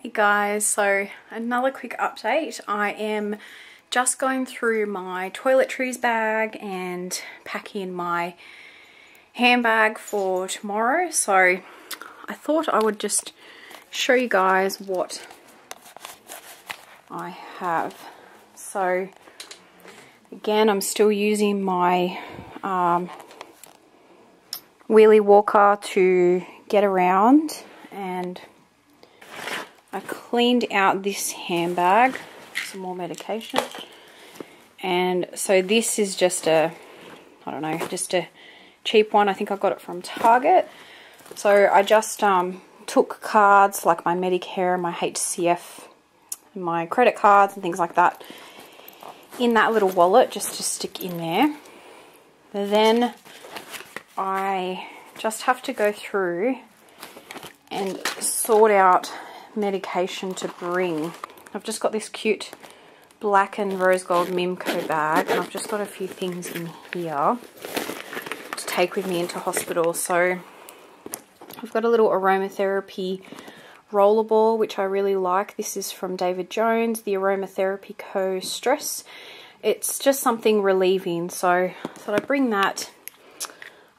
Hey guys, so another quick update. I am just going through my toiletries bag and packing my handbag for tomorrow. So I thought I would just show you guys what I have. So again, I'm still using my wheelie walker to get around, and I cleaned out this handbag, some more medication, and so this is just a, I don't know, just a cheap one. I think I got it from Target. So I just took cards like my Medicare, my HCF, and my credit cards and things like that in that little wallet just to stick in there. Then I just have to go through and sort out medication to bring. I've just got this cute black and rose gold Mimco bag, and I've just got a few things in here to take with me into hospital. So I've got a little aromatherapy rollerball, which I really like. This is from David Jones, the Aromatherapy Co. Stress. It's just something relieving, so I thought I'd bring that.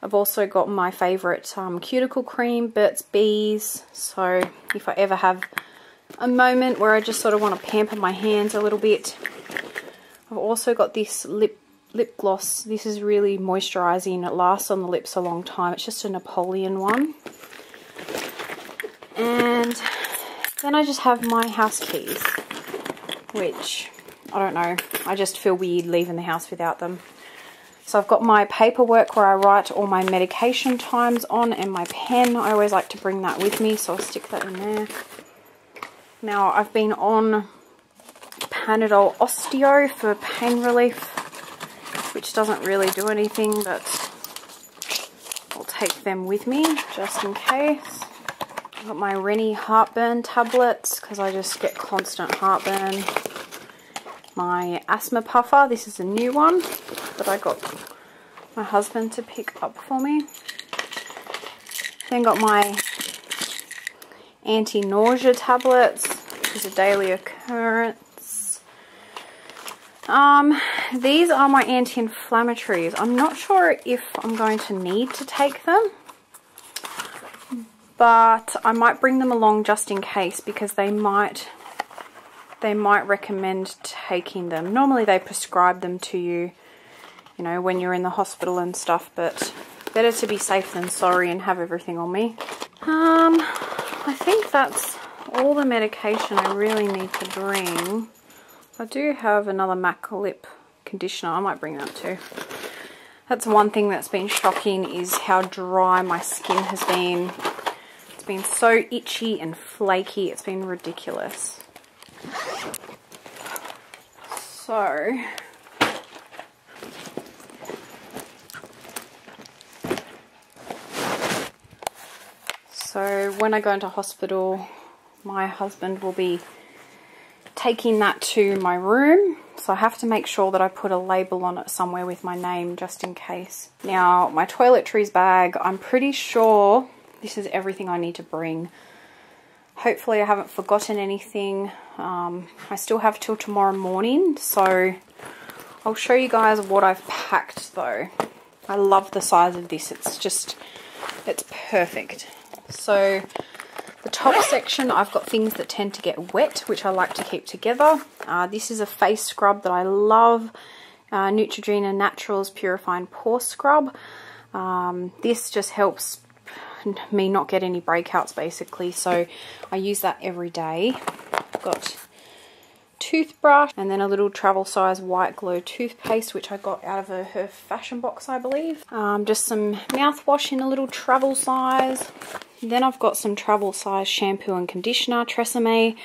I've also got my favourite cuticle cream, Perthes Bees, so if I ever have a moment where I just sort of want to pamper my hands a little bit. I've also got this lip gloss. This is really moisturising. It lasts on the lips a long time. It's just a Napoleon one. And then I just have my house keys, which, I don't know, I just feel weird leaving the house without them. So I've got my paperwork where I write all my medication times on, and my pen. I always like to bring that with me, so I'll stick that in there. Now, I've been on Panadol Osteo for pain relief, which doesn't really do anything, but I'll take them with me just in case. I've got my Rennie heartburn tablets because I just get constant heartburn. My asthma puffer. This is a new one that I got my husband to pick up for me. Then got my anti-nausea tablets, which is a daily occurrence. These are my anti-inflammatories. I'm not sure if I'm going to need to take them, but I might bring them along just in case, because they might recommend taking them. Normally they prescribe them to you, you know, when you're in the hospital and stuff, but better to be safe than sorry and have everything on me. I think that's all the medication I really need to bring. I do have another MAC lip conditioner. I might bring that too. That's one thing that's been shocking, is how dry my skin has been. It's been so itchy and flaky. It's been ridiculous. So when I go into hospital, my husband will be taking that to my room. So I have to make sure that I put a label on it somewhere with my name just in case. Now, my toiletries bag, I'm pretty sure this is everything I need to bring. Hopefully I haven't forgotten anything. I still have till tomorrow morning, so I'll show you guys what I've packed though. I love the size of this. It's perfect. So the top section, I've got things that tend to get wet, which I like to keep together. This is a face scrub that I love. Neutrogena Naturals Purifying Pore Scrub. This just helps me not get any breakouts basically, so I use that every day. I've got toothbrush, and then a little travel size White Glow toothpaste, which I got out of her fashion box, I believe. Just some mouthwash in a little travel size. Then I've got some travel size shampoo and conditioner, Tresemme.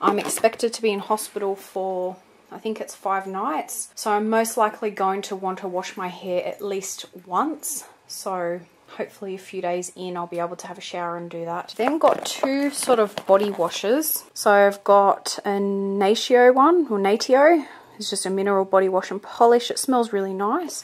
I'm expected to be in hospital for, I think it's 5 nights, so I'm most likely going to want to wash my hair at least once, so hopefully a few days in I'll be able to have a shower and do that. Then got 2 sort of body washes. So I've got a Natio one, or Natio. It's just a mineral body wash and polish. It smells really nice.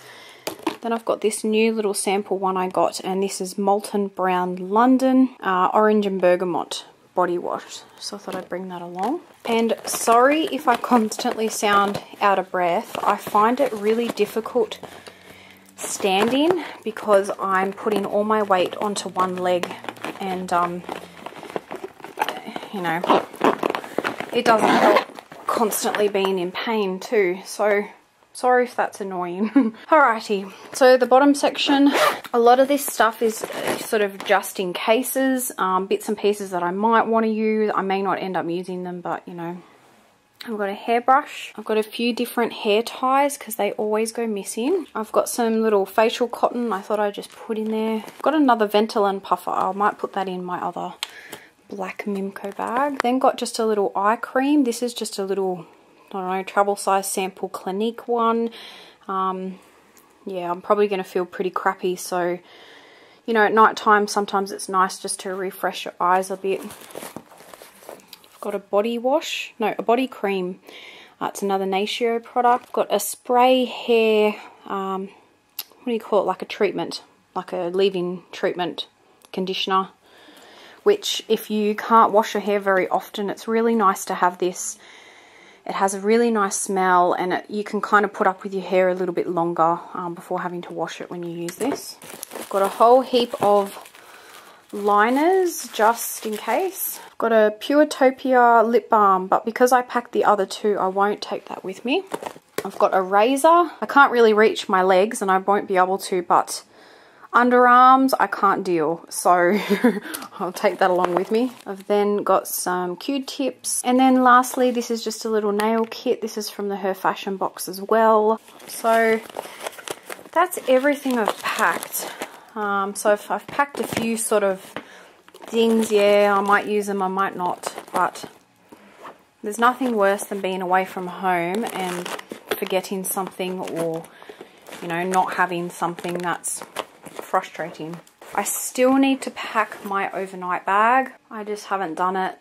Then I've got this new little sample one I got, and this is Molten Brown London, Orange and Bergamot body wash, so I thought I'd bring that along. And sorry if I constantly sound out of breath. I find it really difficult standing because I'm putting all my weight onto one leg, and you know, it doesn't help constantly being in pain too, so sorry if that's annoying. Alrighty, so the bottom section, a lot of this stuff is sort of just in cases, bits and pieces that I might want to use. I may not end up using them, but you know. I've got a hairbrush. I've got a few different hair ties because they always go missing. I've got some little facial cotton I thought I'd just put in there. I've got another Ventolin puffer. I might put that in my other black Mimco bag. Then got just a little eye cream. This is just a little, I don't know, travel size sample Clinique one. Yeah, I'm probably going to feel pretty crappy, so you know, at night time sometimes it's nice just to refresh your eyes a bit. Got a body wash, no, a body cream. It's another Natio product. Got a spray hair, what do you call it, like a treatment, like a leave-in treatment conditioner, which if you can't wash your hair very often, it's really nice to have this. It has a really nice smell, and you can kind of put up with your hair a little bit longer before having to wash it when you use this. Got a whole heap of liners just in case. I've got a Puretopia lip balm, but because I packed the other two, I won't take that with me. I've got a razor. I can't really reach my legs and I won't be able to, but underarms I can't deal, so I'll take that along with me. I've then got some Q-tips, and then lastly this is just a little nail kit. This is from the Her Fashion box as well. So that's everything I've packed. So if I've packed a few sort of things, yeah, I might use them, I might not, but there's nothing worse than being away from home and forgetting something, or you know, not having something. That's frustrating. I still need to pack my overnight bag. I just haven't done it.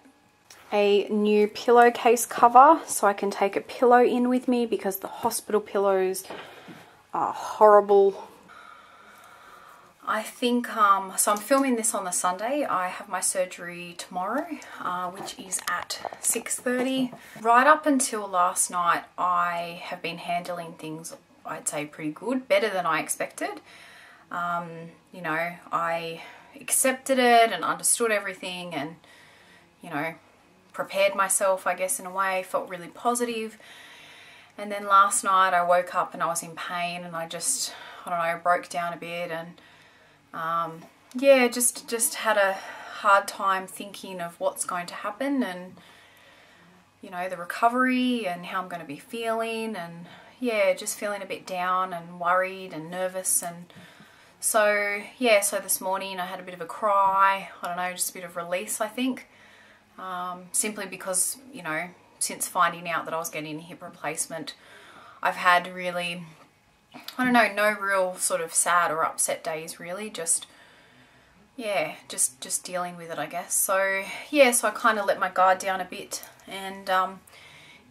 A new pillowcase cover so I can take a pillow in with me because the hospital pillows are horrible. I think, so I'm filming this on the Sunday. I have my surgery tomorrow, which is at 6:30. Right up until last night, I have been handling things, I'd say, pretty good, better than I expected. You know, I accepted it and understood everything and, you know, prepared myself, I guess, in a way, felt really positive. And then last night I woke up and I was in pain and I just, I don't know, broke down a bit, and yeah, just had a hard time thinking of what's going to happen, and you know, the recovery and how I'm going to be feeling, and yeah, just feeling a bit down and worried and nervous. And so yeah, so this morning I had a bit of a cry, I don't know, just a bit of release, I think, simply because, you know, since finding out that I was getting a hip replacement, I've had really, I don't know, no real sort of sad or upset days really, just, yeah, just dealing with it, I guess. So yeah, so I kind of let my guard down a bit, and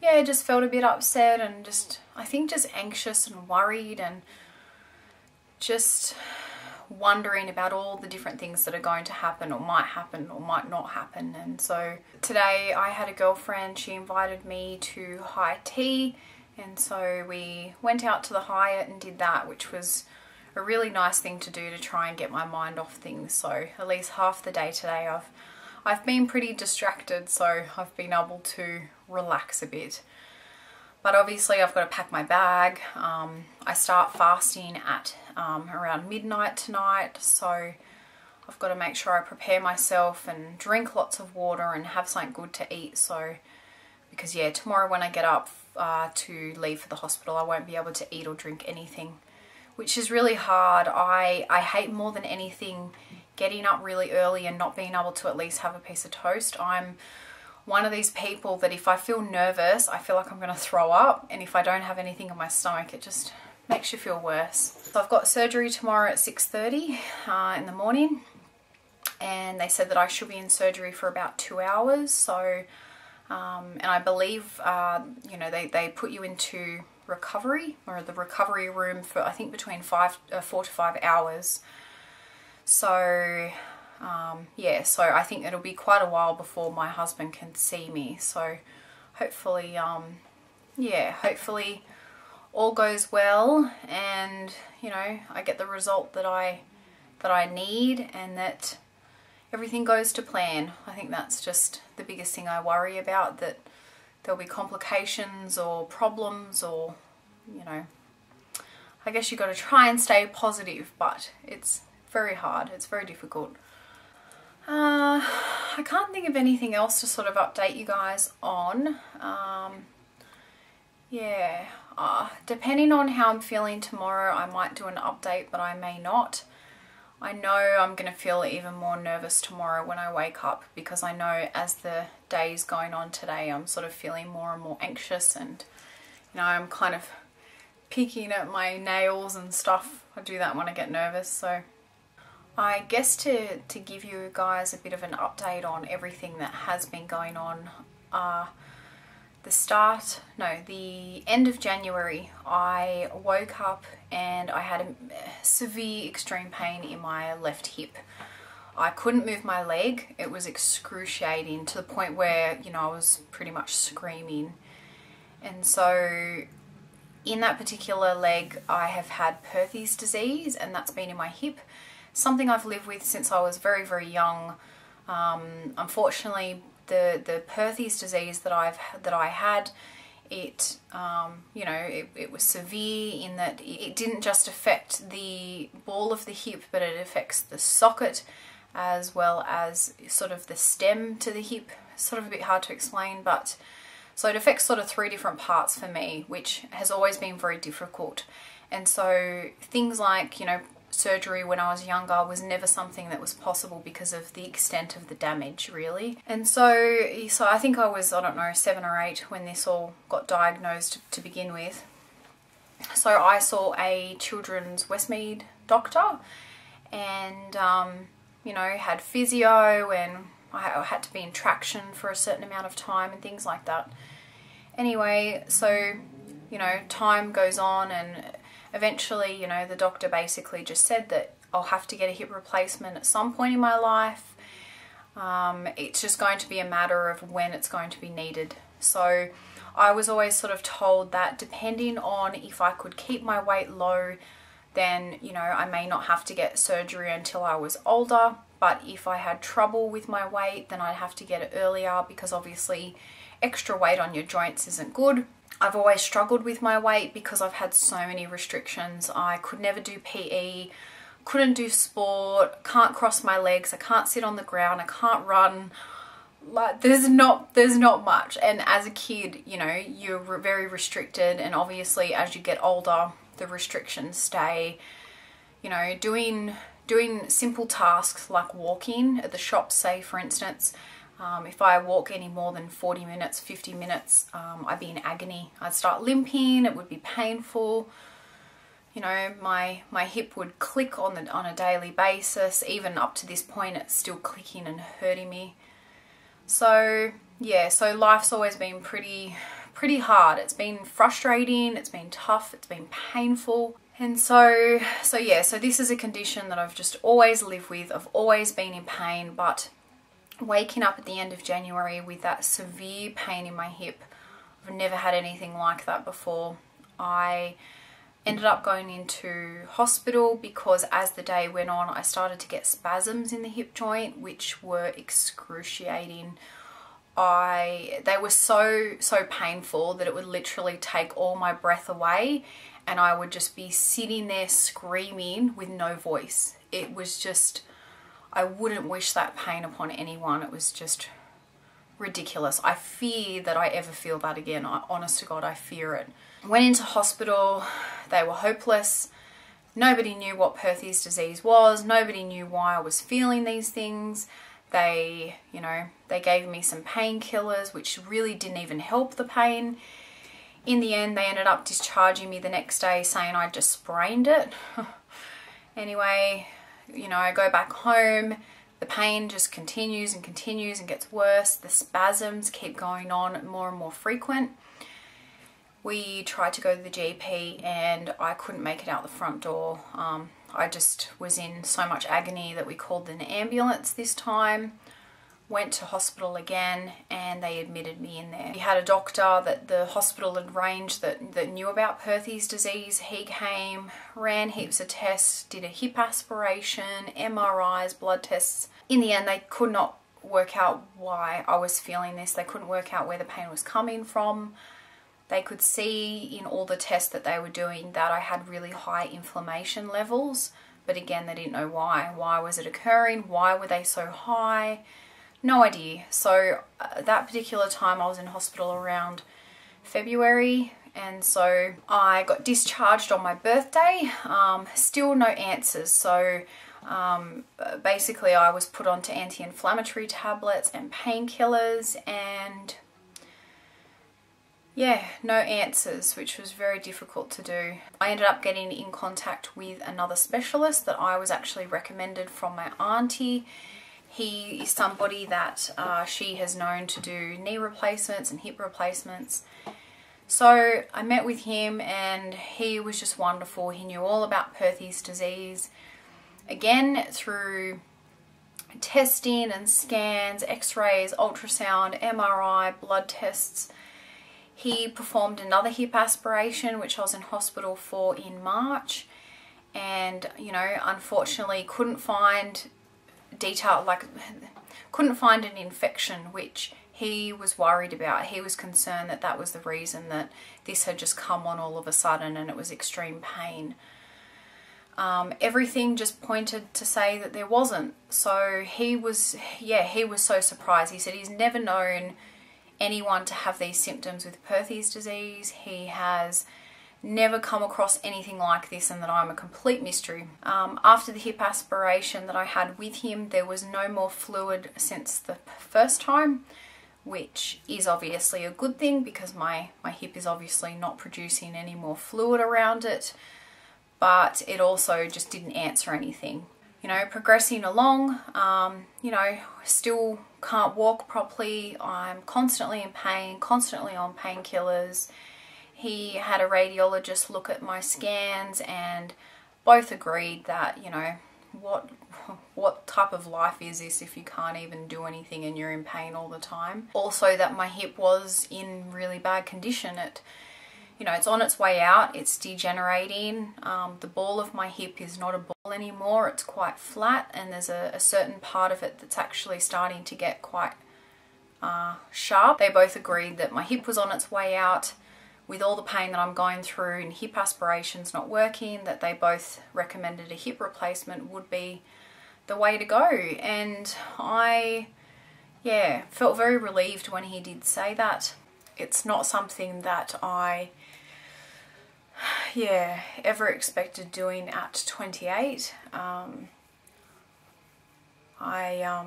yeah, just felt a bit upset and just, I think, just anxious and worried and just wondering about all the different things that are going to happen or might not happen. And so today I had a girlfriend, she invited me to high tea, and so we went out to the Hyatt and did that, which was a really nice thing to do to try and get my mind off things. So at least half the day today I've been pretty distracted, so I've been able to relax a bit. But obviously I've got to pack my bag. I start fasting at around midnight tonight, so I've got to make sure I prepare myself and drink lots of water and have something good to eat. So, because yeah, tomorrow when I get up to leave for the hospital, I won't be able to eat or drink anything, which is really hard. I hate more than anything getting up really early and not being able to at least have a piece of toast. I'm one of these people that if I feel nervous, I feel like I'm going to throw up, and if I don't have anything in my stomach, it just makes you feel worse. So I've got surgery tomorrow at 6:30 in the morning, and they said that I should be in surgery for about 2 hours. So, and I believe, you know, they put you into recovery, or the recovery room, for I think between 4 to 5 hours. So yeah, so I think it'll be quite a while before my husband can see me. So hopefully, yeah, hopefully all goes well, and you know, I get the result that I need, and that everything goes to plan. I think that's just the biggest thing I worry about, that there'll be complications or problems, or, you know, I guess you've got to try and stay positive, but it's very hard. It's very difficult. I can't think of anything else to sort of update you guys on. Yeah, depending on how I'm feeling tomorrow, I might do an update, but I may not. I know I'm going to feel even more nervous tomorrow when I wake up, because I know as the day's going on today, I'm sort of feeling more and more anxious, and you know, I'm kind of picking at my nails and stuff. I do that when I get nervous. So I guess to give you guys a bit of an update on everything that has been going on, the end of January, I woke up and I had a severe extreme pain in my left hip. I couldn't move my leg. It was excruciating, to the point where, you know, I was pretty much screaming. And so in that particular leg, I have had Perthes disease, and that's been in my hip. Something I've lived with since I was very, very young. Unfortunately, the Perthes disease that I had, it you know, it was severe in that it didn't just affect the ball of the hip, but it affects the socket as well as sort of the stem to the hip. Sort of a bit hard to explain, but so it affects sort of 3 different parts for me, which has always been very difficult. And so things like, you know, surgery when I was younger was never something that was possible because of the extent of the damage, really. And so I think I was, I don't know, 7 or 8 when this all got diagnosed to begin with. So I saw a children's Westmead doctor, and you know, had physio, and I had to be in traction for a certain amount of time and things like that. Anyway, so, you know, time goes on, and eventually, you know, the doctor basically just said that I'll have to get a hip replacement at some point in my life. It's just going to be a matter of when it's going to be needed. So I was always sort of told that depending on if I could keep my weight low, then, you know, I may not have to get surgery until I was older. But if I had trouble with my weight, then I'd have to get it earlier, because obviously extra weight on your joints isn't good. I've always struggled with my weight because I've had so many restrictions. I could never do PE, couldn't do sport, can't cross my legs, I can't sit on the ground, I can't run. Like, there's not much. And as a kid, you know, you're very restricted, and obviously as you get older, the restrictions stay. You know, doing simple tasks like walking at the shops, say for instance, if I walk any more than 40 minutes, 50 minutes, I'd be in agony. I'd start limping, it would be painful. You know, my hip would click on a daily basis. Even up to this point, it's still clicking and hurting me. So yeah, so life's always been pretty hard. It's been frustrating, it's been tough, it's been painful. And so yeah, so this is a condition that I've just always lived with. I've always been in pain, but waking up at the end of January with that severe pain in my hip, I've never had anything like that before. I ended up going into hospital because as the day went on, I started to get spasms in the hip joint, which were excruciating. They were so painful that it would literally take all my breath away, and I would just be sitting there screaming with no voice. It was just, I wouldn't wish that pain upon anyone. It was just ridiculous. I fear that I ever feel that again. Honest to God, I fear it. Went into hospital. They were hopeless. Nobody knew what Perthes disease was. Nobody knew why I was feeling these things. They, you know, they gave me some painkillers, which really didn't even help the pain. In the end, they ended up discharging me the next day, saying I just sprained it. Anyway, you know, I go back home. The pain just continues and continues and gets worse. The spasms keep going on, more and more frequent. We tried to go to the GP and I couldn't make it out the front door. I just was in so much agony that we called an ambulance this time. Went to hospital again and they admitted me in there. We had a doctor that the hospital had arranged that knew about Perthes disease. He came, ran heaps of tests, did a hip aspiration, MRIs, blood tests. In the end, they could not work out why I was feeling this. They couldn't work out where the pain was coming from. They could see in all the tests that they were doing that I had really high inflammation levels. But again, they didn't know why. Why was it occurring? Why were they so high? No idea. So that particular time I was in hospital around February, and so I got discharged on my birthday. Still no answers. So basically I was put onto anti-inflammatory tablets and painkillers, and yeah, no answers, which was very difficult to do. I ended up getting in contact with another specialist that I was actually recommended from my auntie. He is somebody that she has known to do knee replacements and hip replacements. So I met with him and he was just wonderful. He knew all about Perthes disease. Again, through testing and scans, x-rays, ultrasound, MRI, blood tests, he performed another hip aspiration, which I was in hospital for in March. And, you know, unfortunately couldn't find couldn't find an infection, which he was worried about. He was concerned that that was the reason that this had just come on all of a sudden and it was extreme pain. Everything just pointed to say that there wasn't. So he was so surprised. He said he's never known anyone to have these symptoms with Perthes disease. He has never come across anything like this, and that I'm a complete mystery. After the hip aspiration that I had with him, there was no more fluid since the first time, which is obviously a good thing because my hip is obviously not producing any more fluid around it, but it also just didn't answer anything. You know, progressing along, you know, still can't walk properly. I'm constantly in pain, constantly on painkillers. He had a radiologist look at my scans and both agreed that, you know, what type of life is this if you can't even do anything and you're in pain all the time. Also that my hip was in really bad condition. You know, it's on its way out, it's degenerating. The ball of my hip is not a ball anymore, it's quite flat, and there's a certain part of it that's actually starting to get quite sharp. They both agreed that my hip was on its way out. With all the pain that I'm going through and hip aspirations not working, that they both recommended a hip replacement would be the way to go. And I, felt very relieved when he did say that. It's not something that I, ever expected doing at 28. I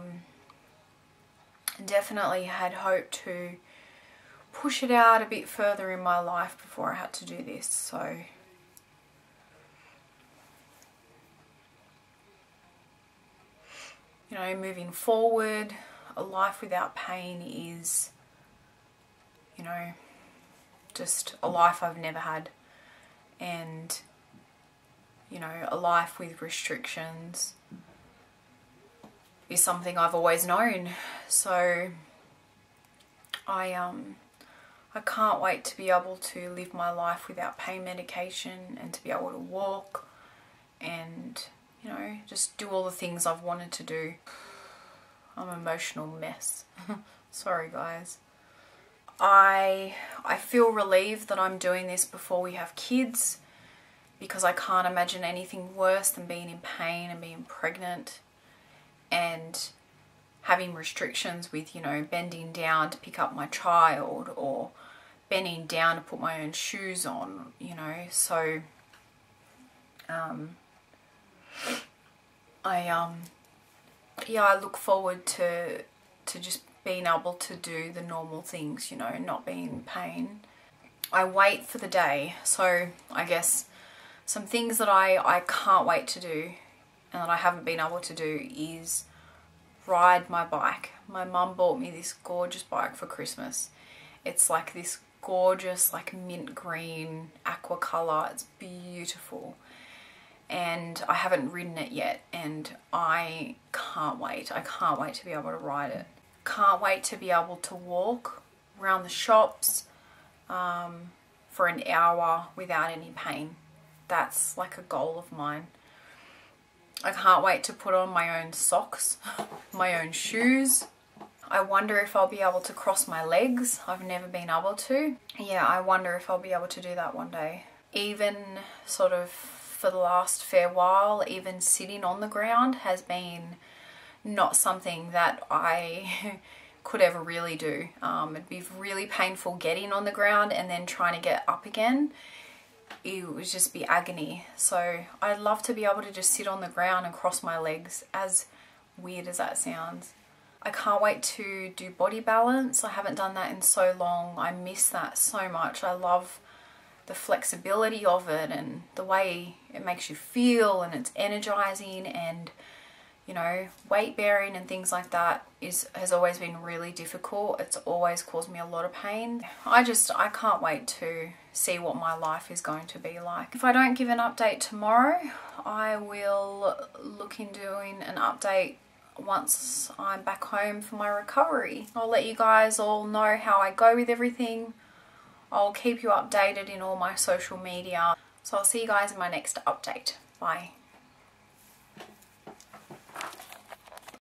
definitely had hoped to push it out a bit further in my life before I had to do this. So you know, moving forward, a life without pain is, you know, just a life I've never had, and you know, a life with restrictions is something I've always known. So I can't wait to be able to live my life without pain medication and to be able to walk and, you know, just do all the things I've wanted to do. I'm an emotional mess. Sorry guys. I feel relieved that I'm doing this before we have kids, because I can't imagine anything worse than being in pain and being pregnant and having restrictions with, you know, bending down to pick up my child or bending down to put my own shoes on, you know. So I look forward to just being able to do the normal things, you know, not being in pain. I wait for the day. So I guess some things that I can't wait to do and that I haven't been able to do is ride my bike. My mum bought me this gorgeous bike for Christmas. It's like this gorgeous, like mint green aqua colour. It's beautiful. and I haven't ridden it yet, and I can't wait. I can't wait to be able to ride it. Can't wait to be able to walk around the shops for an hour without any pain. That's like a goal of mine. I can't wait to put on my own socks, my own shoes. I wonder if I'll be able to cross my legs. I've never been able to. Yeah, I wonder if I'll be able to do that one day. Even sort of for the last fair while, even sitting on the ground has been not something that I could ever really do. It'd be really painful getting on the ground and then trying to get up again. It would just be agony. So I'd love to be able to just sit on the ground and cross my legs, as weird as that sounds. I can't wait to do body balance. I haven't done that in so long. I miss that so much. I love the flexibility of it and the way it makes you feel, and it's energizing, and you know, weight bearing and things like that has always been really difficult. It's always caused me a lot of pain. I can't wait to see what my life is going to be like. If I don't give an update tomorrow, I will look in doing an update once I'm back home for my recovery. I'll let you guys all know how I go with everything. I'll keep you updated in all my social media. So I'll see you guys in my next update. Bye.